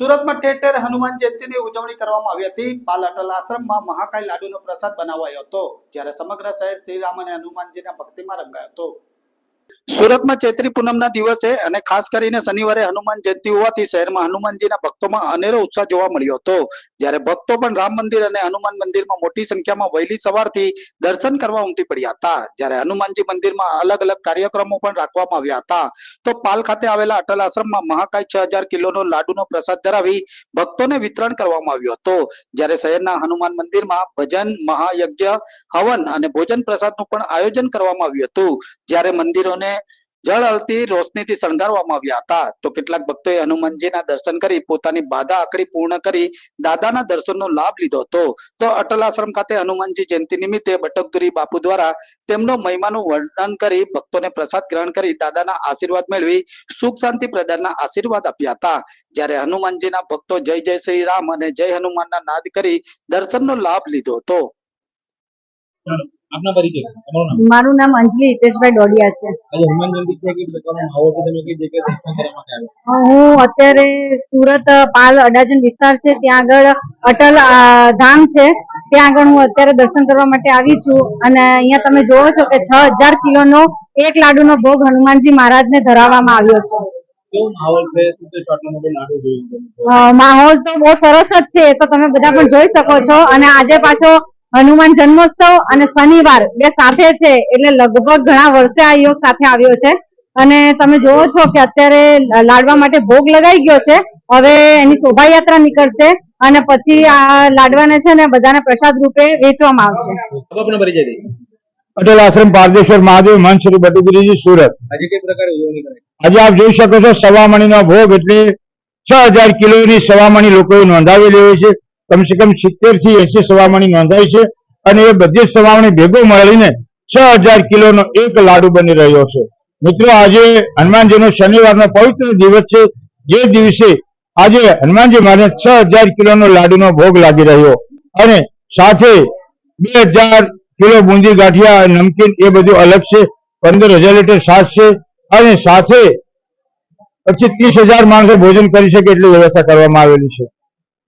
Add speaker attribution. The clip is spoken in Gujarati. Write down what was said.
Speaker 1: સુરતમાં ઠેર ઠેર હનુમાન જયંતીની ઉજવણી કરવામાં આવી હતી। પાલ અટલ આશ્રમમાં મહાકાય લાડુનો પ્રસાદ બનાવાયો હતો, જ્યારે સમગ્ર શહેર શ્રીરામ અને હનુમાનજીના ભક્તિમાં રંગાયો હતો। સુરતમાં ચૈત્રી પૂનમના દિવસે અને ખાસ કરીને શનિવારે હનુમાન જયંતી હોવાથી શહેરમાં હનુમાનજીના ભક્તોમાં અનેરો ઉત્સાહ જોવા મળ્યો હતો, જ્યારે ભક્તો પણ રામ મંદિર અને હનુમાન મંદિરમાં મોટી સંખ્યામાં વહેલી સવારથી દર્શન કરવા ઉમટી પડ્યા હતા। જ્યારે હનુમાનજી મંદિરમાં અલગ અલગ કાર્યક્રમો પણ રાખવામાં આવ્યા હતા। તો પાલ ખાતે આવેલા અટલ આશ્રમમાં મહાકાય 6000 કિલોનો લાડુનો પ્રસાદ ધરાવી ભક્તોને વિતરણ કરવામાં આવ્યો હતો, જ્યારે શહેરના હનુમાન મંદિરમાં ભજન, મહાયજ્ઞ, હવન અને ભોજન પ્રસાદનું પણ આયોજન કરવામાં આવ્યું હતું। જ્યારે મંદિરોને જળ અળતી રોશનીથી શણગારવામાં આવ્યા હતા, તો કેટલાક ભક્તોએ હનુમાનજીના દર્શન કરી પોતાની બાધા આખડી પૂર્ણ કરી દાદાના દર્શનનો લાભ લીધો હતો। તો અટલ આશ્રમ ખાતે હનુમાનજી જયંતિ નિમિત્તે બટકદુરી બાપુ દ્વારા તેમનો મહિમાનું વર્ણન કરી ભક્તોને પ્રસાદ ગ્રહણ કરી દાદાના આશીર્વાદ મેળવી સુખ શાંતિ પ્રદાનના આશીર્વાદ આપ્યા હતા। જ્યારે હનુમાનજીના ભક્તો જય જય શ્રી રામ અને જય હનુમાનના નાદ કરી દર્શનનો લાભ લીધો હતો।
Speaker 2: આપના પરિચય તમારું નામ?
Speaker 3: મારું નામ અંજલિ હિતેશભાઈ ડોડિયા છે।
Speaker 2: આજે હનુમાન જયંતિ છે કે પ્રકારનો માહોલ છે, તમે કઈ જગ્યાએ દર્શન કરવા માટે આવ્યા?
Speaker 3: હું અત્યારે સુરત પાલ અડાજણ વિસ્તાર છે ત્યાં આગળ અટલ ધામ છે, ત્યાં આગળ હું અત્યારે દર્શન કરવા માટે આવી છું। અને અહીંયા તમે જોવો છો કે 6000 કિલોનો એક લાડુનો ભોગ હનુમાનજી મહારાજને ધરાવવામાં આવ્યો છે।
Speaker 2: કેવો માહોલ છે? શું છે આટલા મોટો લાડુ જોયું?
Speaker 3: માહોલ તો બહુ સરસ જ છે, એ તો તમે બધા પણ જોઈ શકો છો। અને આજે પાછો હનુમાન જન્મોત્સવ અને શનિવાર બે સાથે છે, એટલે લગભગ ઘણા વર્ષે આ યોગ સાથે આવ્યો છે। અને તમે જોવો છો કે અત્યારે લાડવા માટે ભોગ લગાઈ ગયો છે, હવે એની શોભાયાત્રા નીકળશે અને પછી આ લાડવાને છે ને બધાને પ્રસાદ રૂપે વેચવામાં આવશે।
Speaker 2: આપનો પરિચય દે।
Speaker 4: અટલ આશ્રમ પારદેશ્વર મહાદેવ મંચ શ્રી બટુગીરીજી સુરત।
Speaker 2: આજે કઈ પ્રકારે ઉજવણી કરાય?
Speaker 4: આજે આપ જોઈ શકો છો સવામણીનો ભોગ એટલે 6000 કિલોની સવામણી લોકોએ નોંધાવેલી હોય છે। કમસે કમ 70 થી 80 સવામણી નોંધાય છે અને એ બધી સવામણી ભેગો મળીને 6000 કિલોનો એક લાડુ બની રહ્યો છે। મિત્રો, આજે હનુમાનજીનો શનિવારનો પવિત્ર દિવસ છે, જે દિવસે આજે હનુમાનજી મહારાજ 6000 કિલોનો લાડુનો ભોગ લાગી રહ્યો અને સાથે 2000 કિલો બુંદી ગાંઠિયા નમકીન એ બધું અલગ છે, 15000 લીટર છાશ છે અને સાથે પછી 30000 માણસો ભોજન કરી શકે એટલી વ્યવસ્થા કરવામાં આવેલી છે।